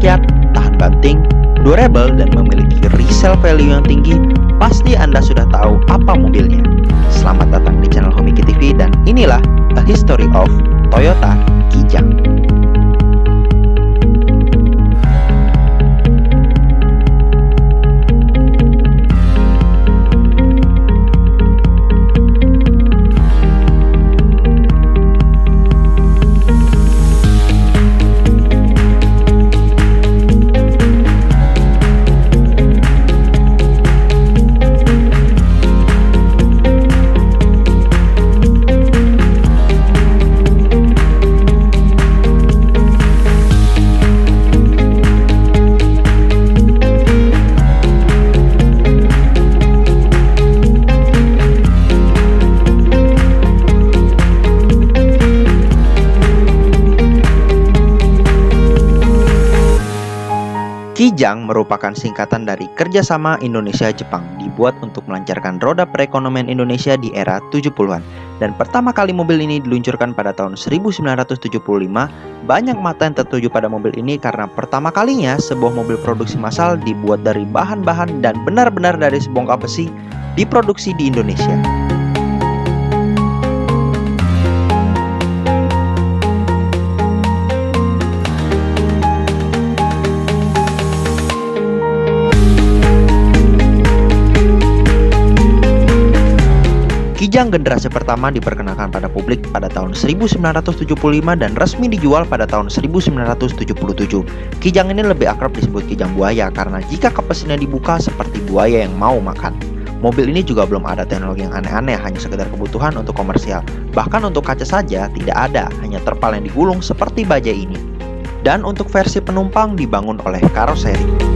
rakyat, tahan banting, durable, dan memiliki resale value yang tinggi, pasti Anda sudah tahu apa mobilnya. Selamat datang di channel Homiki TV dan inilah A History of Toyota Kijang. Kijang merupakan singkatan dari Kerjasama Indonesia-Jepang, dibuat untuk melancarkan roda perekonomian Indonesia di era 70-an. Dan pertama kali mobil ini diluncurkan pada tahun 1975. Banyak mata yang tertuju pada mobil ini karena pertama kalinya sebuah mobil produksi massal dibuat dari bahan-bahan dan benar-benar dari sebongkah besi diproduksi di Indonesia. Kijang generasi pertama diperkenalkan pada publik pada tahun 1975 dan resmi dijual pada tahun 1977. Kijang ini lebih akrab disebut Kijang buaya karena jika kap mesinnya dibuka seperti buaya yang mau makan. Mobil ini juga belum ada teknologi yang aneh-aneh, hanya sekedar kebutuhan untuk komersial. Bahkan untuk kaca saja tidak ada, hanya terpal yang digulung seperti bajai ini. Dan untuk versi penumpang dibangun oleh karoseri.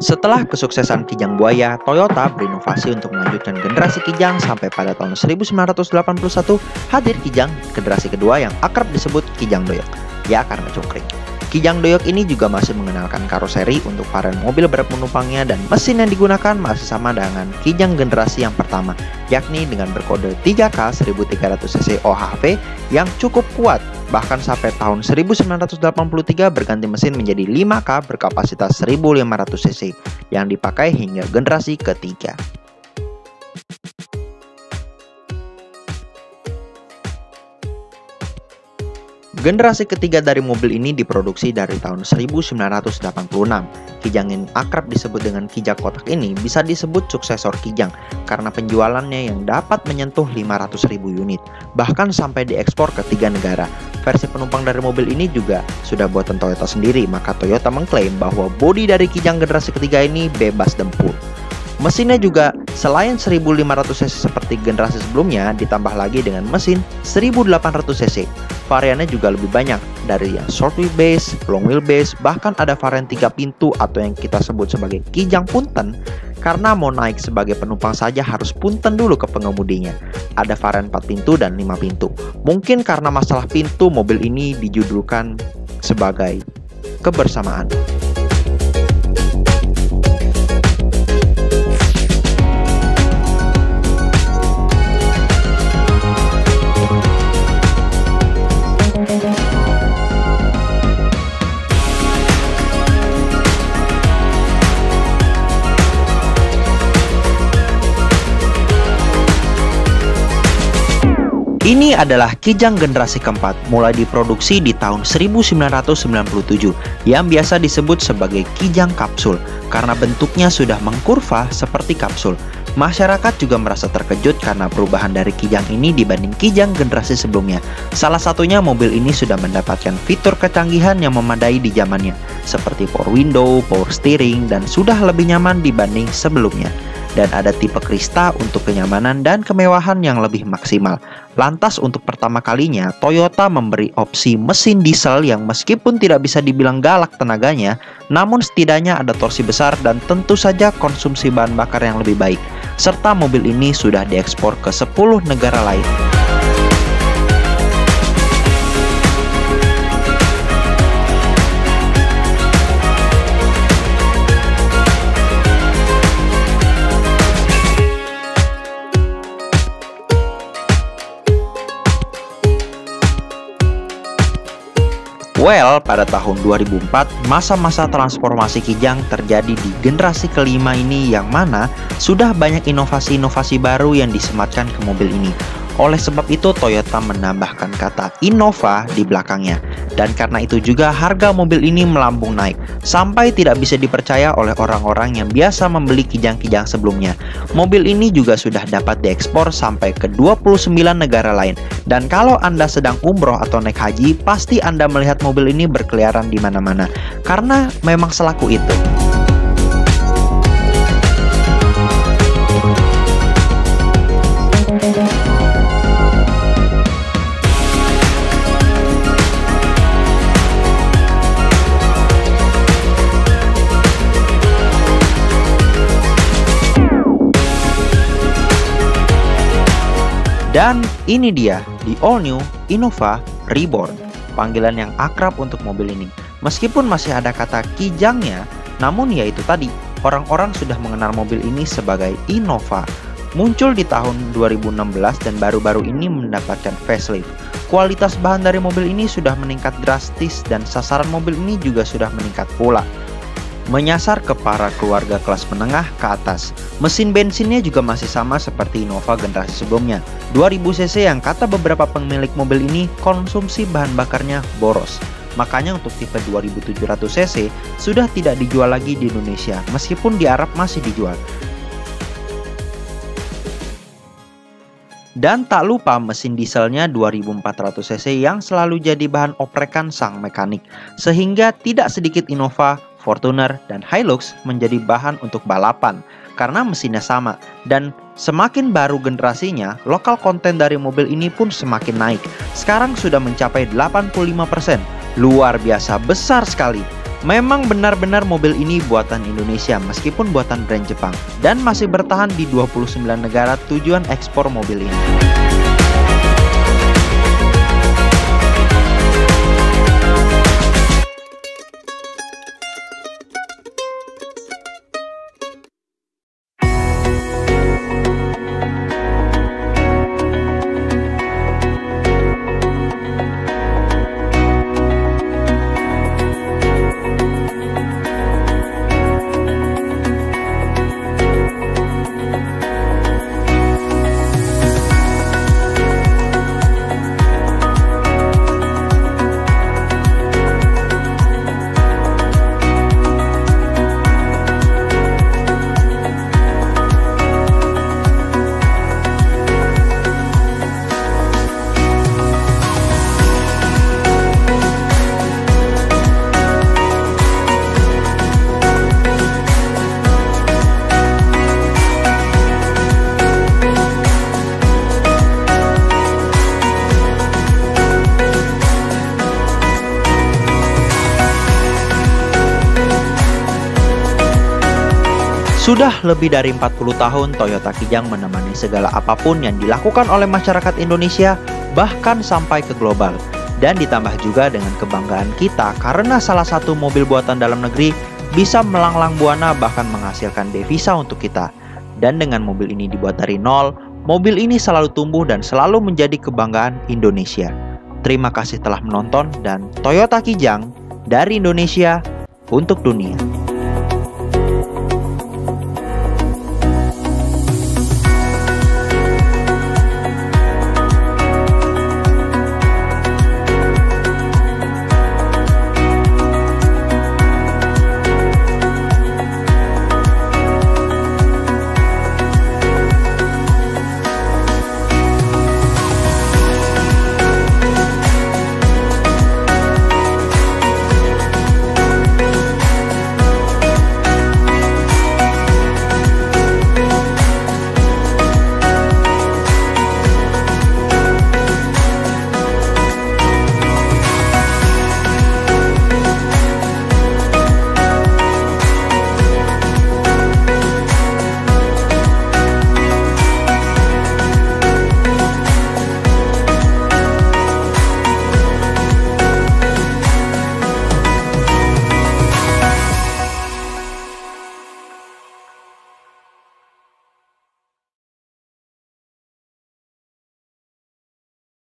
Setelah kesuksesan Kijang buaya, Toyota berinovasi untuk melanjutkan generasi Kijang sampai pada tahun 1981 hadir Kijang generasi kedua yang akrab disebut Kijang Doyok. Ya, karena cungkring. Kijang Doyok ini juga masih mengenalkan karoseri untuk varian mobil berpenumpangnya dan mesin yang digunakan masih sama dengan Kijang generasi yang pertama, yakni dengan berkode 3K 1300cc OHV yang cukup kuat. Bahkan sampai tahun 1983 berganti mesin menjadi 5K berkapasitas 1500cc yang dipakai hingga generasi ketiga. Generasi ketiga dari mobil ini diproduksi dari tahun 1986. Kijang yang akrab disebut dengan Kijang kotak ini bisa disebut suksesor Kijang karena penjualannya yang dapat menyentuh 500.000 unit, bahkan sampai diekspor ke 3 negara. Versi penumpang dari mobil ini juga sudah buatan Toyota sendiri, maka Toyota mengklaim bahwa bodi dari Kijang generasi ketiga ini bebas dempul. Mesinnya juga selain 1500cc seperti generasi sebelumnya, ditambah lagi dengan mesin 1800cc. Variannya juga lebih banyak, dari yang short wheelbase, long wheelbase, bahkan ada varian 3 pintu atau yang kita sebut sebagai Kijang punten. Karena mau naik sebagai penumpang saja harus punten dulu ke pengemudinya. Ada varian 4 pintu dan 5 pintu. Mungkin karena masalah pintu, mobil ini dijudulkan sebagai kebersamaan. Ini adalah Kijang generasi keempat, mulai diproduksi di tahun 1997, yang biasa disebut sebagai Kijang kapsul, karena bentuknya sudah mengkurva seperti kapsul. Masyarakat juga merasa terkejut karena perubahan dari Kijang ini dibanding Kijang generasi sebelumnya. Salah satunya mobil ini sudah mendapatkan fitur kecanggihan yang memadai di zamannya, seperti power window, power steering, dan sudah lebih nyaman dibanding sebelumnya. Dan ada tipe Krista untuk kenyamanan dan kemewahan yang lebih maksimal. Lantas untuk pertama kalinya, Toyota memberi opsi mesin diesel yang meskipun tidak bisa dibilang galak tenaganya, namun setidaknya ada torsi besar dan tentu saja konsumsi bahan bakar yang lebih baik. Serta mobil ini sudah diekspor ke 10 negara lain. Well, pada tahun 2004, masa-masa transformasi Kijang terjadi di generasi kelima ini yang mana sudah banyak inovasi-inovasi baru yang disematkan ke mobil ini. Oleh sebab itu, Toyota menambahkan kata Innova di belakangnya. Dan karena itu juga harga mobil ini melambung naik, sampai tidak bisa dipercaya oleh orang-orang yang biasa membeli Kijang-Kijang sebelumnya. Mobil ini juga sudah dapat diekspor sampai ke 29 negara lain. Dan kalau Anda sedang umroh atau naik haji, pasti Anda melihat mobil ini berkeliaran di mana-mana. Karena memang selaku itu. Dan ini dia, the all new Innova Reborn, panggilan yang akrab untuk mobil ini. Meskipun masih ada kata Kijangnya, namun ya itu tadi, orang-orang sudah mengenal mobil ini sebagai Innova. Muncul di tahun 2016 dan baru-baru ini mendapatkan facelift. Kualitas bahan dari mobil ini sudah meningkat drastis dan sasaran mobil ini juga sudah meningkat pula, menyasar ke para keluarga kelas menengah ke atas. Mesin bensinnya juga masih sama seperti Innova generasi sebelumnya, 2000 cc yang kata beberapa pemilik mobil ini konsumsi bahan bakarnya boros. Makanya untuk tipe 2700 cc sudah tidak dijual lagi di Indonesia, meskipun di Arab masih dijual. Dan tak lupa mesin dieselnya 2400 cc yang selalu jadi bahan oprekan sang mekanik, sehingga tidak sedikit Innova, Fortuner, dan Hilux menjadi bahan untuk balapan karena mesinnya sama. Dan semakin baru generasinya, lokal konten dari mobil ini pun semakin naik. Sekarang sudah mencapai 85%. Luar biasa besar sekali. Memang benar-benar mobil ini buatan Indonesia meskipun buatan brand Jepang, dan masih bertahan di 29 negara tujuan ekspor mobil ini. Sudah lebih dari 40 tahun Toyota Kijang menemani segala apapun yang dilakukan oleh masyarakat Indonesia, bahkan sampai ke global. Dan ditambah juga dengan kebanggaan kita karena salah satu mobil buatan dalam negeri bisa melanglang buana bahkan menghasilkan devisa untuk kita. Dan dengan mobil ini dibuat dari nol, mobil ini selalu tumbuh dan selalu menjadi kebanggaan Indonesia. Terima kasih telah menonton, dan Toyota Kijang dari Indonesia untuk dunia.